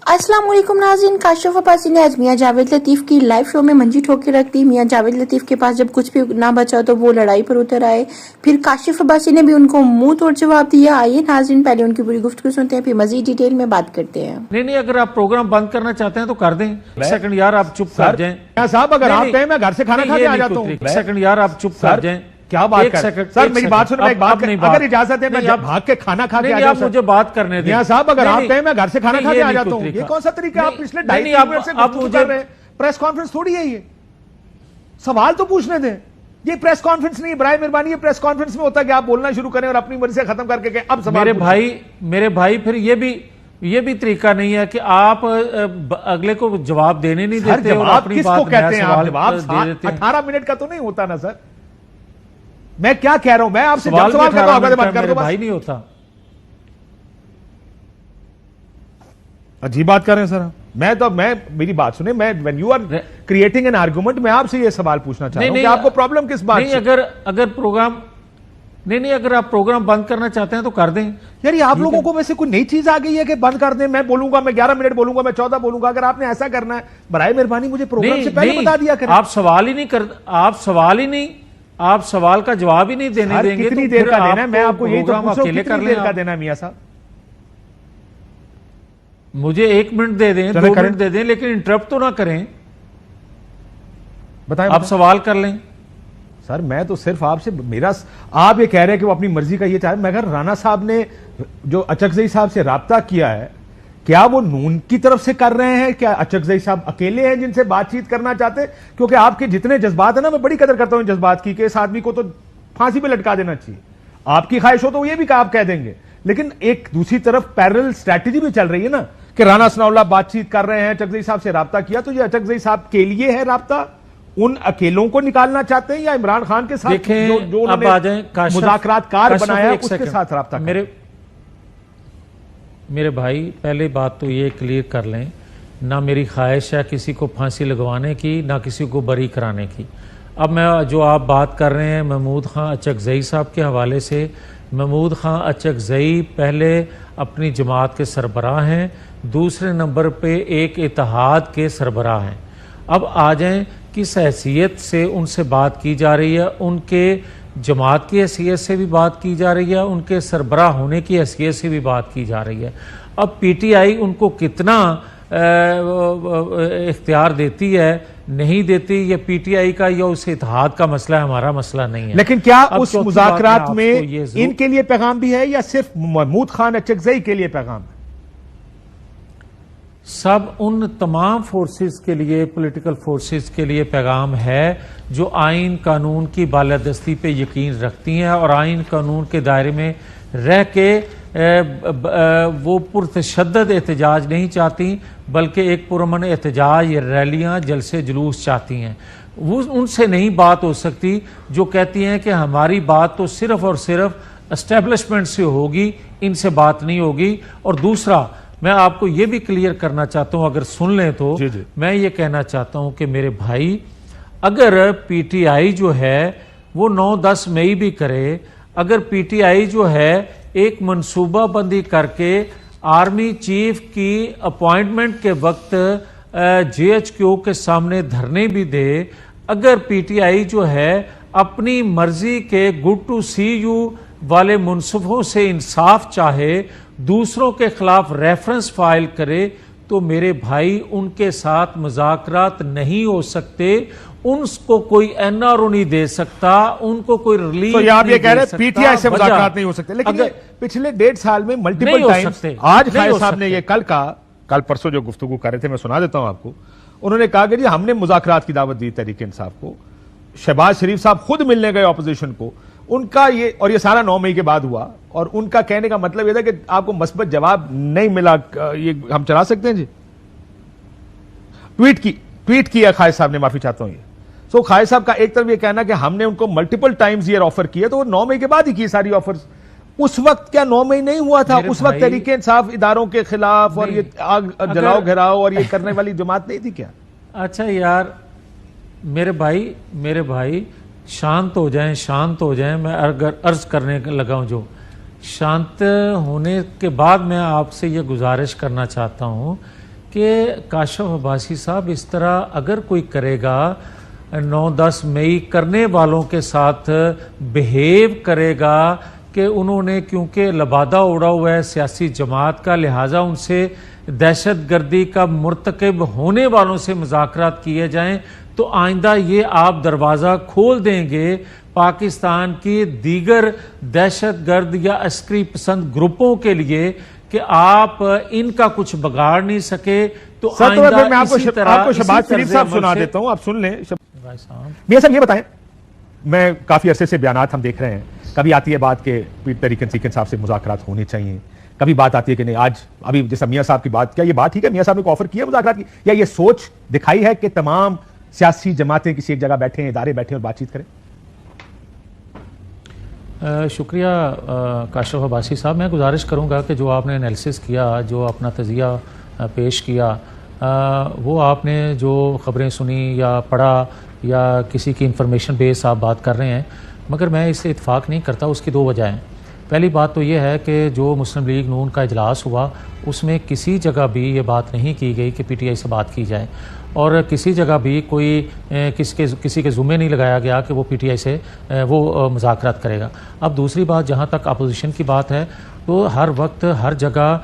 अस्सलाम वालेकुम नाज़रीन, काशिफ अब्बासी ने आज मियां जावेद लतीफ़ की लाइव शो में मंजी ठोक के रख दी। मियां जावेद लतीफ़ के पास जब कुछ भी ना बचा तो वो लड़ाई पर उतर आए। फिर काशिफ अब्बासी ने भी उनको मुंह तोड़ जवाब दिया। आइए नाज़रीन पहले उनकी पूरी गुफ्तगू सुनते हैं, फिर मजीद डिटेल में बात करते हैं। नहीं, अगर आप प्रोग्राम बंद करना चाहते हैं तो कर दें। एक सेकंड यार, आप चुप कर जाएं। साहब अगर आप कहें मैं घर से खाना खा के आ जाता हूँ। एक सेकंड यार, आप चुप कर जाएं। क्या बात कर सर, मेरी बात सुनो, अगर इजाजत है मैं भाग के खाना खा के आ जाऊं। मुझे बात करने दें। साहब अगर आप कहें मैं घर से खाना खा के आ जाता हूँ, ये कौन सा तरीका? आप पिछले 2.5 मिनट से गुफ्तगू कर रहे हैं। प्रेस कॉन्फ्रेंस थोड़ी है ये, सवाल तो पूछने दें। ये प्रेस कॉन्फ्रेंस नहीं, बराए मेहरबानी। ये प्रेस कॉन्फ्रेंस में होता है कि आप बोलना शुरू करें और अपनी मर्जी से खत्म करके कहें अब सवाल। मेरे भाई फिर ये भी तरीका नहीं है कि आप अगले को जवाब देने नहीं देते और अपनी बात कहते हैं आप जवाब 18 मिनट का तो नहीं होता ना सर। मैं क्या कह रहा हूं, मैं आपसे सवाल करता हूं, बात कर दो। भाई नहीं होता। अजीब बात कर रहे हैं सर। मेरी बात सुने, मैं when you are creating an argument, मैं आपसे ये सवाल पूछना चाह रहा हूं कि आपको प्रॉब्लम किस बात से? अगर आप प्रोग्राम बंद करना चाहते हैं तो कर दें। यार ये आप लोगों को वैसे कोई नई चीज आ गई है कि बंद कर दें? मैं बोलूंगा, मैं 11 मिनट बोलूंगा, मैं 14 बोलूंगा। अगर आपने ऐसा करना है, बराए मेहरबानी मुझे प्रोग्राम से पहले बता दिया करें। आप सवाल का जवाब ही नहीं देने देंगे। कितनी देर का देना है? मैं आपको यही तो पूछ रहा हूं, कितनी देर का देना है मियां साहब? मुझे 1 मिनट दे दें, 2 मिनट दे दें, लेकिन इंटरप्ट तो ना करें। बताएं, आप सवाल कर लें। सर मैं तो सिर्फ आपसे, आप ये कह रहे हैं कि वो अपनी मर्जी का ये चाहे। मगर राणा साहब ने जो अचकजई साहब से राब्ता किया है, क्या वो नून की तरफ से कर रहे हैं? क्या अचकजई साहब अकेले हैं जिनसे बातचीत करना चाहते हैं? क्योंकि आपके जितने जज्बात है ना, मैं बड़ी कदर करता हूं जज्बात की, कि इस आदमी को तो फांसी पे लटका देना चाहिए। आपकी ख्वाहिश हो तो ये भी आप कह देंगे, लेकिन एक दूसरी तरफ पैरेलल स्ट्रैटेजी भी चल रही है ना कि राणा सनाउल्लाह बातचीत कर रहे हैं, अचकजई साहब से राब्ता किया। तो ये अचकजई साहब के लिए है राब्ता? उन अकेलों को निकालना चाहते हैं या इमरान खान के साथ जो उन्होंने मुज़ाकरातकार बनाया उसके साथ राब्ता? मेरे भाई, पहले बात तो ये क्लियर कर लें, ना मेरी ख्वाहिश है किसी को फांसी लगवाने की, ना किसी को बरी कराने की। अब मैं जो आप बात कर रहे हैं महमूद खां अचकजई साहब के हवाले से, महमूद खां अचकजई पहले अपनी जमात के सरबराह हैं, दूसरे नंबर पे एक इत्तेहाद के सरबराह हैं। अब आ जाएं, किस हैसियत से उनसे बात की जा रही है? उनके जमात की हैसियत से भी बात की जा रही है, उनके सरबराह होने की हैसियत से भी बात की जा रही है। अब पीटीआई उनको कितना इख्तियार देती है, नहीं देती, ये पीटीआई का या उस इत्तेहाद का मसला है, हमारा मसला नहीं है। लेकिन क्या उस मुज़ाकरात में इनके लिए पैगाम भी है या सिर्फ महमूद खान अचकजई के लिए पैगाम है? सब उन तमाम फोर्सेस के लिए, पॉलिटिकल फोर्सेस के लिए पैगाम है जो आइन कानून की बालादस्ती पे यकीन रखती हैं और आइन कानून के दायरे में रह के वो पुरतशद्दद एहतजाज नहीं चाहती, बल्कि एक पुरअमन एहतजाज, रैलियां, जलसे जुलूस चाहती हैं। वो उनसे नहीं बात हो सकती जो कहती हैं कि हमारी बात तो सिर्फ और सिर्फ एस्टेब्लिशमेंट से होगी, इनसे बात नहीं होगी। और दूसरा, मैं आपको ये भी क्लियर करना चाहता हूं, अगर सुन लें तो जी। मैं ये कहना चाहता हूं कि मेरे भाई, अगर पीटीआई जो है वो 9-10 मई भी करे, अगर पीटीआई जो है एक मंसूबा बंदी करके आर्मी चीफ की अपॉइंटमेंट के वक्त जेएचक्यू के सामने धरने भी दे, अगर पीटीआई जो है अपनी मर्जी के गुड टू सी यू वाले मुनसिफों से इंसाफ चाहे, दूसरों के खिलाफ रेफरेंस फाइल करे, तो मेरे भाई उनके साथ मुज़ाकरात नहीं हो सकते। उनको कोई एनआरओ नहीं दे सकता, उनको कोई रिलीफ तो आप ये कह रहे हैं पीटीआई से मुज़ाकरात नहीं हो सकते? लेकिन पिछले 1.5 साल में मल्टीपल टाइम्स, आज खान साहब ने ये कल परसों जो गुफ्तगू कर रहे थे, मैं सुना देता हूं आपको। उन्होंने कहा कि जी हमने मुज़ाकरात की दावत दी तहरीक इंसाफ को, शहबाज शरीफ साहब खुद मिलने गए ऑपोजिशन को, उनका ये, और ये सारा 9 मई के बाद हुआ, और उनका कहने का मतलब यह था कि आपको मस्बत जवाब नहीं मिला, ये हम चला सकते हैं जी। ट्वीट किया खालिद साहब ने, माफी चाहता हूं ये। सो खालिद साहब का एक तरफ ये कहना कि हमने उनको मल्टीपल टाइम्स ये ऑफर किया, तो वो 9 मई के बाद ही की सारी ऑफर्स। उस वक्त क्या 9 मई नहीं हुआ था? उस वक्त तहरीक इंसाफ इदारों के खिलाफ और ये आग जलाओ घेराव और ये करने वाली जमात नहीं थी क्या? अच्छा यार, मेरे भाई शांत हो जाएं। मैं अगर अर्ज करने लगा हूं, जो शांत होने के बाद मैं आपसे ये गुजारिश करना चाहता हूं کہ کاشف عباسی صاحب اس طرح اگر کوئی کرے گا 9-10 مئی کرنے والوں کے ساتھ بہیو کرے گا کہ انہوں نے کیونکہ لبادہ اڑا ہوا ہے سیاسی جماعت کا، لہٰذا ان سے دہشت گردی کا مرتکب ہونے والوں سے مذاکرات کیے جائیں، تو آئندہ یہ آپ دروازہ کھول دیں گے پاکستان کی دیگر دہشت گرد یا عسکری پسند گروپوں کے لیے کہ آپ ان کا کچھ بگاڑ نہیں سکے۔ تو آئندہ میں آپ کو شہباز شریف صاحب سنا دیتا ہوں، آپ سن لیں۔ میاں صاحب یہ بتائیں، میں کافی عرصے سے بیانات ہم دیکھ رہے ہیں، کبھی آتی ہے بات کہ طریق انسیکن صاحب سے مذاکرات ہونے چاہیے، کبھی بات آتی ہے کہ نہیں آج ابھی جیسا میاں صاحب کی بات، کیا یہ بات ٹھیک ہے؟ میاں صاحب نے کو آفر کیا مذاکرات کی، یا یہ سوچ دکھائی ہے کہ تمام سیاسی جماعتیں کسی ایک جگہ بیٹھیں، ادارے بیٹھیں اور بات چیت کریں؟ شکریہ کاشف عباسی صاحب، میں گزارش کروں گا کہ جو آپ نے انالیسس کیا، جو اپنا تجزیہ پیش کیا، وہ آپ نے جو خبریں سنی یا پڑھا یا کسی کی انفارمیشن بیس آپ بات کر رہے ہیں، مگر میں اس سے اتفاق نہیں کرتا۔ اس کی 2 وجہ ہیں۔ پہلی بات تو یہ ہے کہ جو مسلم لیگ نون کا اجلاس ہوا اس میں کسی جگہ بھی یہ بات نہیں کی گئی کہ پی ٹی آئی سے بات کی جائے، اور کسی جگہ بھی کوئی کسی کے ذمہ نہیں لگایا گیا کہ وہ پی ٹی آئی سے وہ مذاکرات کرے گا۔ اب دوسری بات، جہاں تک اپوزیشن کی بات ہے، تو ہر وقت ہر جگہ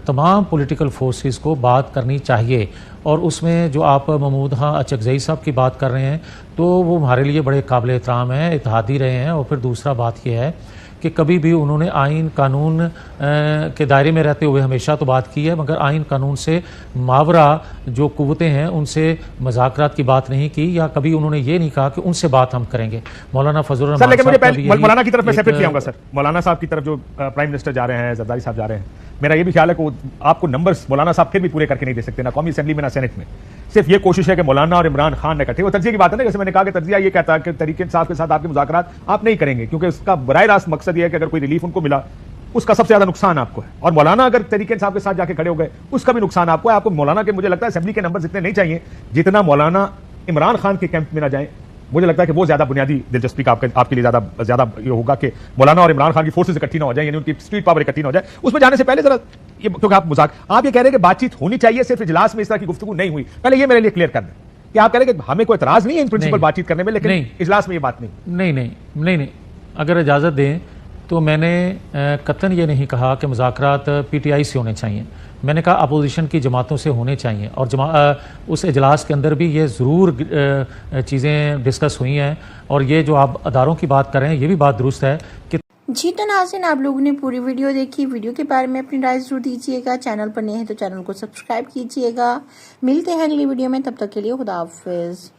تمام پولیٹیکل فورسز کو بات کرنی چاہیے، اور اس میں جو آپ محمود خان اچکزئی صاحب کی بات کر رہے ہیں تو وہ ہمارے لیے بڑے قابل احترام ہیں، اتحادی رہے ہیں۔ اور پھر دوسرا بات یہ ہے کہ کبھی بھی انہوں نے آئین قانون کے دائرے میں رہتے ہوئے ہمیشہ تو بات کی ہے، مگر آئین قانون سے ماورا جو قوتیں ہیں ان سے مذاکرات کی بات نہیں کی، یا کبھی انہوں نے یہ نہیں کہا کہ ان سے بات ہم کریں گے۔ مولانا فضل الرحمان سر لیکن صاحب مولانا کی طرف میں سیپریٹ کیا ہوں گا سر، مولانا صاحب کی طرف جو پرائم منسٹر جا رہے ہیں، زرداری صاحب جا رہے ہیں، میرا یہ بھی خیال ہے کہ آپ کو نمبرز مولانا صاحب پھر بھی پورے کر کے نہیں دے سکتے، نہ قومی اسمبلی میں نہ سینٹ میں۔ صرف یہ کوشش ہے کہ مولانا اور عمران خان نے اکٹھے، وہ تجزیے کی بات ہے نا، جیسے میں نے کہا کہ تجزیہ یہ کہتا ہے کہ طریق انصاف کے ساتھ آپ کے مذاکرات آپ نہیں کریں گے، کیونکہ اس کا براہ راست مقصد یہ ہے کہ اگر کوئی ریلیف ان کو ملا اس کا سب سے زیادہ نقصان آپ کو ہے، اور مولانا اگر طریق انصاف کے ساتھ جا کے کھڑے ہو گئے اس کا بھی نقصان آپ کو ہے۔ آپ کو مولانا کے مجھے لگتا ہے اسمبلی کے نمبر اتنے نہیں چاہیے جتنا مولانا عمران خان کے کیمپ میں نہ جائیں۔ مجھے لگتا ہے کہ وہ زیادہ بنیادی دلچسپی کا آپ کے لیے زیادہ یہ ہوگا کہ مولانا اور عمران خان کی فورسز اکٹھی نہ ہو جائیں، یعنی ان کی اسٹریٹ پاور اکٹھی نہ ہو جائے۔ اس میں جانے سے پہلے ذرا یہ کیونکہ آپ یہ کہہ رہے ہیں کہ بات چیت ہونی چاہیے، صرف اجلاس میں اس طرح کی گفتگو نہیں ہوئی، پہلے یہ میرے لیے کلیئر کر دیں کہ آپ کہہ رہے ہیں کہ ہمیں کوئی اعتراض نہیں ہے ان پرنسپل بات چیت کرنے میں، لیکن اجلاس میں یہ بات نہیں۔ اگر اجازت دیں تو میں نے قطعاً یہ نہیں کہا کہ مذاکرات پی ٹی آئی سے ہونے چاہیے، میں نے کہا اپوزیشن کی جماعتوں سے ہونے چاہیے، اور اس اجلاس کے اندر بھی یہ ضرور چیزیں ڈسکس ہوئی ہیں، اور یہ جو آپ اداروں کی بات کر رہے ہیں یہ بھی بات درست ہے کہ جی تو ناظرین، آپ لوگوں نے پوری ویڈیو دیکھی، ویڈیو کے بارے میں اپنی رائے ضرور دیجیے گا، چینل پر نئے ہیں تو چینل کو سبسکرائب کیجیے گا۔ ملتے ہیں اگلی ویڈیو میں، تب تک کے لیے خدا حافظ۔